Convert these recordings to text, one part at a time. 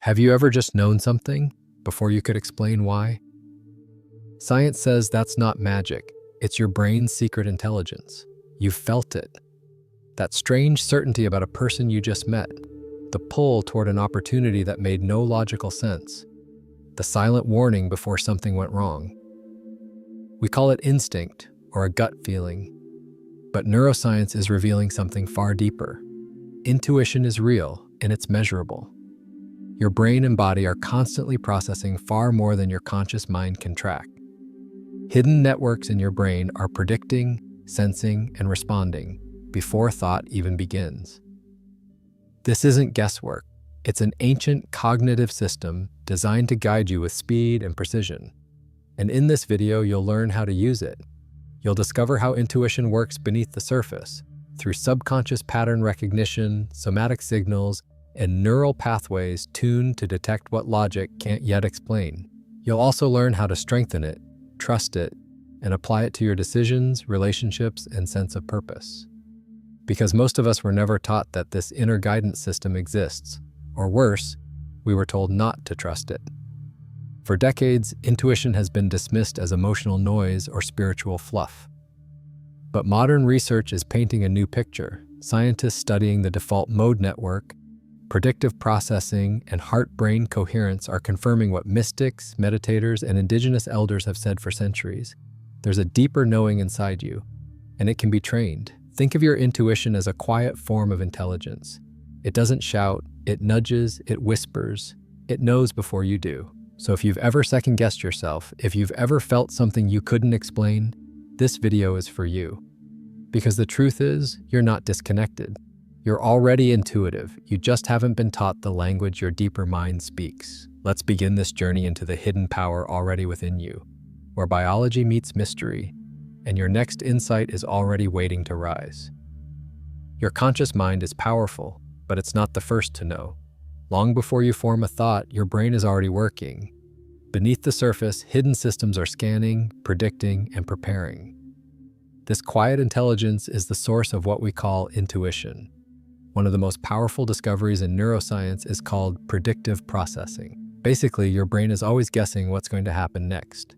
Have you ever just known something before you could explain why? Science says that's not magic. It's your brain's secret intelligence. You felt it. That strange certainty about a person you just met. The pull toward an opportunity that made no logical sense. The silent warning before something went wrong. We call it instinct or a gut feeling. But neuroscience is revealing something far deeper. Intuition is real and it's measurable. Your brain and body are constantly processing far more than your conscious mind can track. Hidden networks in your brain are predicting, sensing, and responding before thought even begins. This isn't guesswork. It's an ancient cognitive system designed to guide you with speed and precision. And in this video, you'll learn how to use it. You'll discover how intuition works beneath the surface, through subconscious pattern recognition, somatic signals, and neural pathways tuned to detect what logic can't yet explain. You'll also learn how to strengthen it, trust it, and apply it to your decisions, relationships, and sense of purpose. Because most of us were never taught that this inner guidance system exists, or worse, we were told not to trust it. For decades, intuition has been dismissed as emotional noise or spiritual fluff. But modern research is painting a new picture. Scientists studying the default mode network, predictive processing, and heart-brain coherence are confirming what mystics, meditators, and indigenous elders have said for centuries. There's a deeper knowing inside you, and it can be trained. Think of your intuition as a quiet form of intelligence. It doesn't shout, it nudges, it whispers, it knows before you do. So if you've ever second-guessed yourself, if you've ever felt something you couldn't explain, this video is for you. Because the truth is, you're not disconnected. You're already intuitive, you just haven't been taught the language your deeper mind speaks. Let's begin this journey into the hidden power already within you, where biology meets mystery, and your next insight is already waiting to rise. Your conscious mind is powerful, but it's not the first to know. Long before you form a thought, your brain is already working. Beneath the surface, hidden systems are scanning, predicting, and preparing. This quiet intelligence is the source of what we call intuition. One of the most powerful discoveries in neuroscience is called predictive processing. Basically, your brain is always guessing what's going to happen next.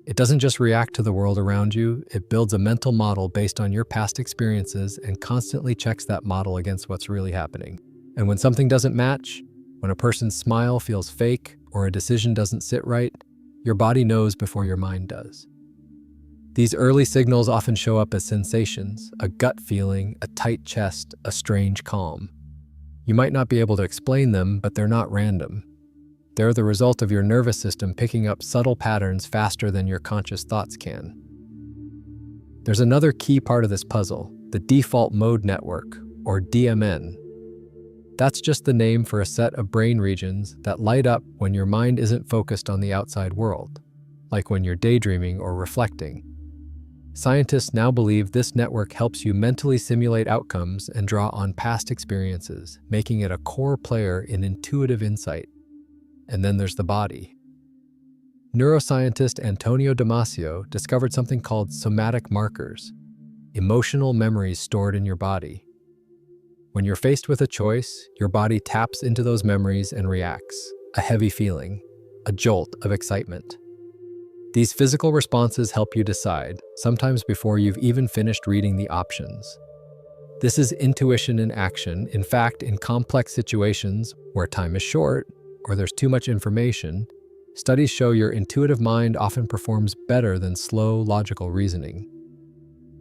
It doesn't just react to the world around you, it builds a mental model based on your past experiences and constantly checks that model against what's really happening. And when something doesn't match, when a person's smile feels fake or a decision doesn't sit right, your body knows before your mind does. These early signals often show up as sensations, a gut feeling, a tight chest, a strange calm. You might not be able to explain them, but they're not random. They're the result of your nervous system picking up subtle patterns faster than your conscious thoughts can. There's another key part of this puzzle, the default mode network, or DMN. That's just the name for a set of brain regions that light up when your mind isn't focused on the outside world, like when you're daydreaming or reflecting. Scientists now believe this network helps you mentally simulate outcomes and draw on past experiences, making it a core player in intuitive insight. And then there's the body. Neuroscientist Antonio Damasio discovered something called somatic markers, emotional memories stored in your body. When you're faced with a choice, your body taps into those memories and reacts. A heavy feeling, a jolt of excitement. These physical responses help you decide, sometimes before you've even finished reading the options. This is intuition in action. In fact, in complex situations where time is short or there's too much information, studies show your intuitive mind often performs better than slow, logical reasoning.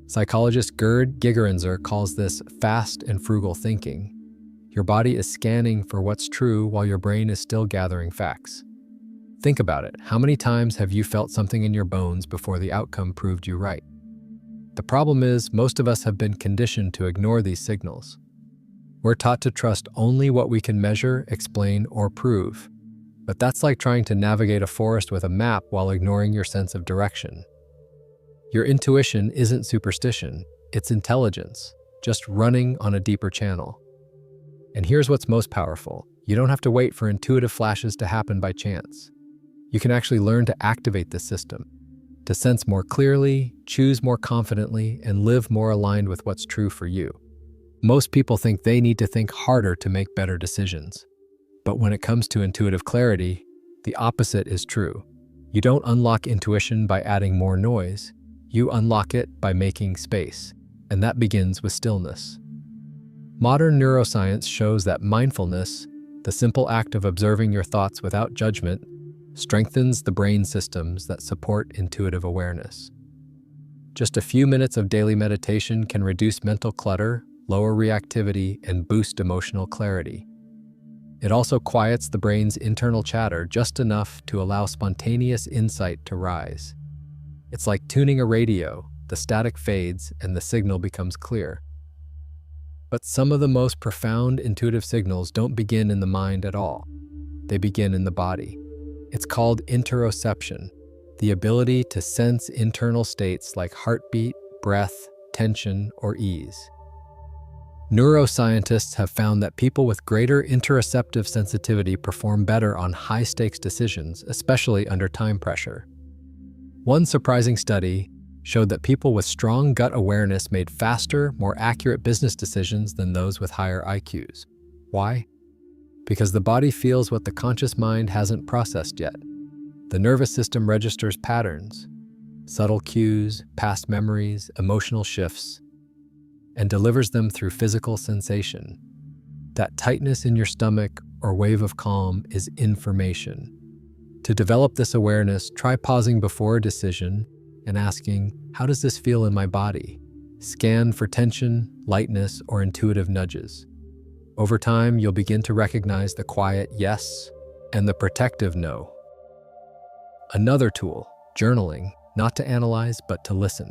Psychologist Gerd Gigerenzer calls this fast and frugal thinking. Your body is scanning for what's true while your brain is still gathering facts. Think about it. How many times have you felt something in your bones before the outcome proved you right? The problem is, most of us have been conditioned to ignore these signals. We're taught to trust only what we can measure, explain, or prove. But that's like trying to navigate a forest with a map while ignoring your sense of direction. Your intuition isn't superstition, it's intelligence, just running on a deeper channel. And here's what's most powerful. You don't have to wait for intuitive flashes to happen by chance. You can actually learn to activate this system, to sense more clearly, choose more confidently, and live more aligned with what's true for you. Most people think they need to think harder to make better decisions. But when it comes to intuitive clarity, the opposite is true. You don't unlock intuition by adding more noise. You unlock it by making space, and that begins with stillness. Modern neuroscience shows that mindfulness, the simple act of observing your thoughts without judgment, strengthens the brain systems that support intuitive awareness. Just a few minutes of daily meditation can reduce mental clutter, lower reactivity, and boost emotional clarity. It also quiets the brain's internal chatter just enough to allow spontaneous insight to rise. It's like tuning a radio. The static fades and the signal becomes clear. But some of the most profound intuitive signals don't begin in the mind at all. They begin in the body. It's called interoception, the ability to sense internal states like heartbeat, breath, tension, or ease. Neuroscientists have found that people with greater interoceptive sensitivity perform better on high-stakes decisions, especially under time pressure. One surprising study showed that people with strong gut awareness made faster, more accurate business decisions than those with higher IQs. Why? Because the body feels what the conscious mind hasn't processed yet. The nervous system registers patterns, subtle cues, past memories, emotional shifts, and delivers them through physical sensation. That tightness in your stomach or wave of calm is information. To develop this awareness, try pausing before a decision and asking, how does this feel in my body? Scan for tension, lightness, or intuitive nudges. Over time, you'll begin to recognize the quiet yes and the protective no. Another tool, journaling, not to analyze, but to listen.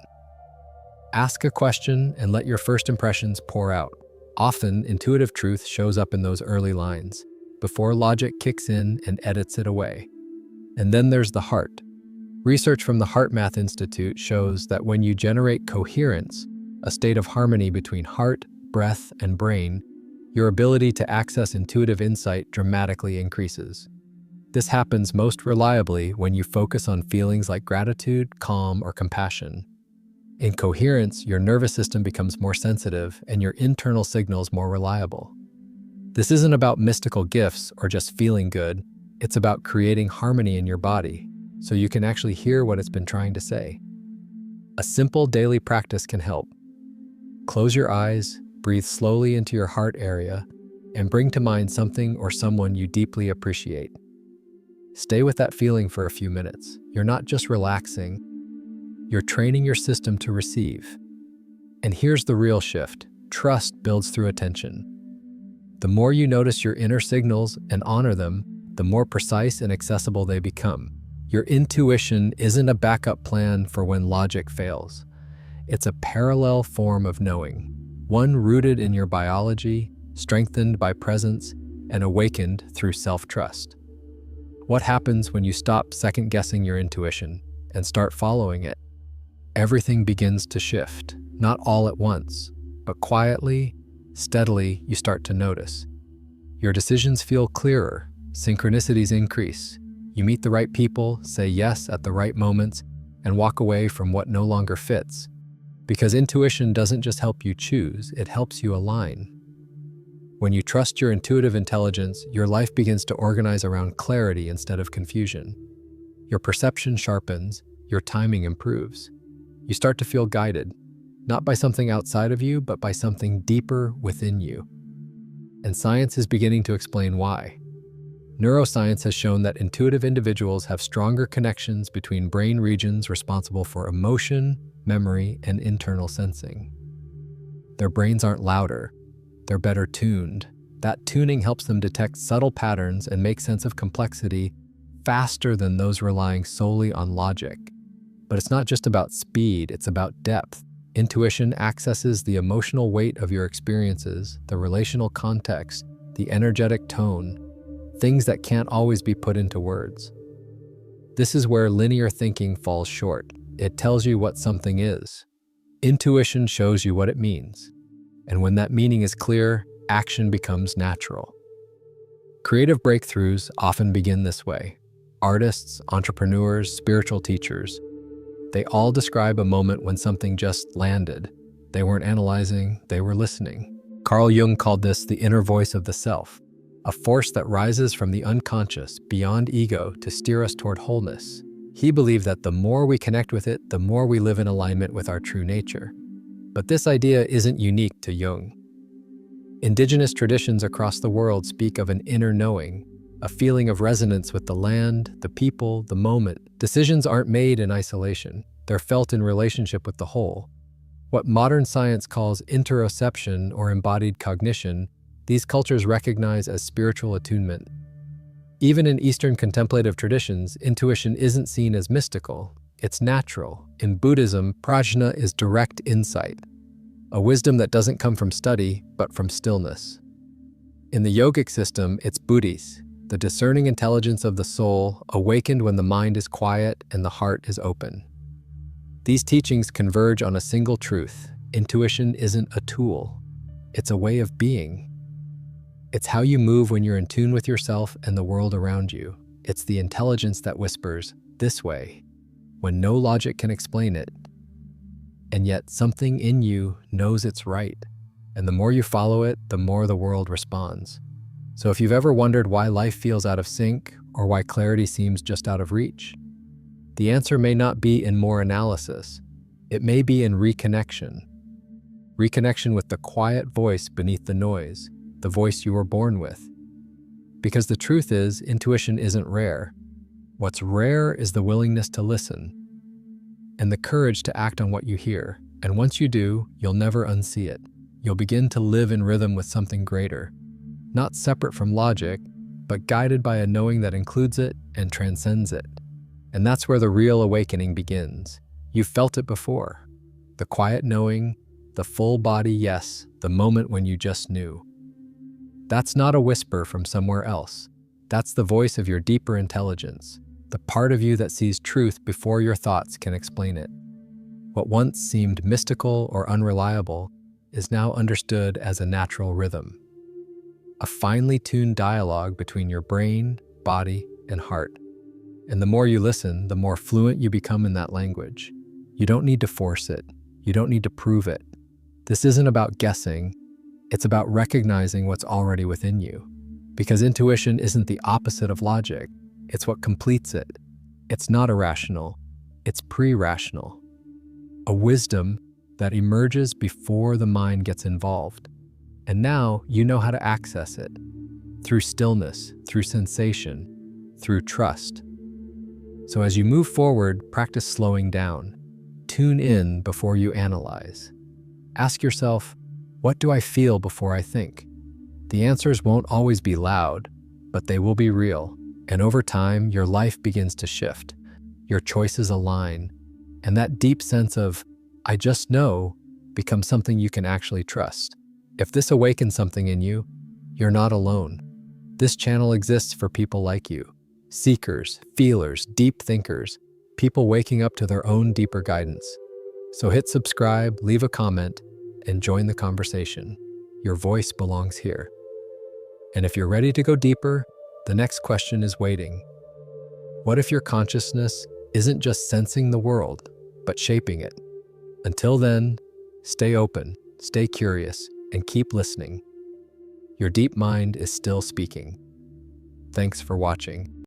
Ask a question and let your first impressions pour out. Often, intuitive truth shows up in those early lines, before logic kicks in and edits it away. And then there's the heart. Research from the HeartMath Institute shows that when you generate coherence, a state of harmony between heart, breath, and brain, your ability to access intuitive insight dramatically increases. This happens most reliably when you focus on feelings like gratitude, calm, or compassion. In coherence, your nervous system becomes more sensitive and your internal signals more reliable. This isn't about mystical gifts or just feeling good. It's about creating harmony in your body so you can actually hear what it's been trying to say. A simple daily practice can help. Close your eyes, breathe slowly into your heart area, and bring to mind something or someone you deeply appreciate. Stay with that feeling for a few minutes. You're not just relaxing, you're training your system to receive. And here's the real shift. Trust builds through attention. The more you notice your inner signals and honor them, the more precise and accessible they become. Your intuition isn't a backup plan for when logic fails. It's a parallel form of knowing, one rooted in your biology, strengthened by presence, and awakened through self-trust. What happens when you stop second-guessing your intuition and start following it? Everything begins to shift, not all at once, but quietly, steadily, you start to notice. Your decisions feel clearer, synchronicities increase. You meet the right people, say yes at the right moments, and walk away from what no longer fits. Because intuition doesn't just help you choose, it helps you align. When you trust your intuitive intelligence, your life begins to organize around clarity instead of confusion. Your perception sharpens, your timing improves. You start to feel guided, not by something outside of you, but by something deeper within you. And science is beginning to explain why. Neuroscience has shown that intuitive individuals have stronger connections between brain regions responsible for emotion, memory, and internal sensing. Their brains aren't louder, they're better tuned. That tuning helps them detect subtle patterns and make sense of complexity faster than those relying solely on logic. But it's not just about speed, it's about depth. Intuition accesses the emotional weight of your experiences, the relational context, the energetic tone, things that can't always be put into words. This is where linear thinking falls short. It tells you what something is. Intuition shows you what it means. And when that meaning is clear, action becomes natural. Creative breakthroughs often begin this way. Artists, entrepreneurs, spiritual teachers, they all describe a moment when something just landed. They weren't analyzing, they were listening. Carl Jung called this the inner voice of the self. a force that rises from the unconscious beyond ego to steer us toward wholeness. He believed that the more we connect with it, the more we live in alignment with our true nature. But this idea isn't unique to Jung. Indigenous traditions across the world speak of an inner knowing, a feeling of resonance with the land, the people, the moment. Decisions aren't made in isolation. They're felt in relationship with the whole. What modern science calls interoception or embodied cognition, these cultures recognize as spiritual attunement. Even in Eastern contemplative traditions, intuition isn't seen as mystical. It's natural. In Buddhism, prajna is direct insight, a wisdom that doesn't come from study, but from stillness. In the yogic system, it's buddhis, the discerning intelligence of the soul, awakened when the mind is quiet and the heart is open. These teachings converge on a single truth. Intuition isn't a tool. It's a way of being. It's how you move when you're in tune with yourself and the world around you. It's the intelligence that whispers, "This way," when no logic can explain it. And yet something in you knows it's right. And the more you follow it, the more the world responds. So if you've ever wondered why life feels out of sync or why clarity seems just out of reach, the answer may not be in more analysis. It may be in reconnection. Reconnection with the quiet voice beneath the noise, the voice you were born with. Because the truth is, intuition isn't rare. What's rare is the willingness to listen and the courage to act on what you hear. And once you do, you'll never unsee it. You'll begin to live in rhythm with something greater, not separate from logic, but guided by a knowing that includes it and transcends it. And that's where the real awakening begins. You've felt it before. The quiet knowing, the full body yes, the moment when you just knew. That's not a whisper from somewhere else. That's the voice of your deeper intelligence, the part of you that sees truth before your thoughts can explain it. What once seemed mystical or unreliable is now understood as a natural rhythm, a finely tuned dialogue between your brain, body, and heart. And the more you listen, the more fluent you become in that language. You don't need to force it. You don't need to prove it. This isn't about guessing. It's about recognizing what's already within you. Because intuition isn't the opposite of logic. It's what completes it. It's not irrational. It's pre-rational. A wisdom that emerges before the mind gets involved. And now you know how to access it. Through stillness, through sensation, through trust. So as you move forward, practice slowing down. Tune in before you analyze. Ask yourself, what do I feel before I think? The answers won't always be loud, but they will be real. And over time, your life begins to shift. Your choices align. And that deep sense of, I just know, becomes something you can actually trust. If this awakens something in you, you're not alone. This channel exists for people like you. Seekers, feelers, deep thinkers, people waking up to their own deeper guidance. So hit subscribe, leave a comment, and join the conversation. Your voice belongs here. And if you're ready to go deeper, the next question is waiting. What if your consciousness isn't just sensing the world, but shaping it? Until then, stay open, stay curious, and keep listening. Your deep mind is still speaking. Thanks for watching.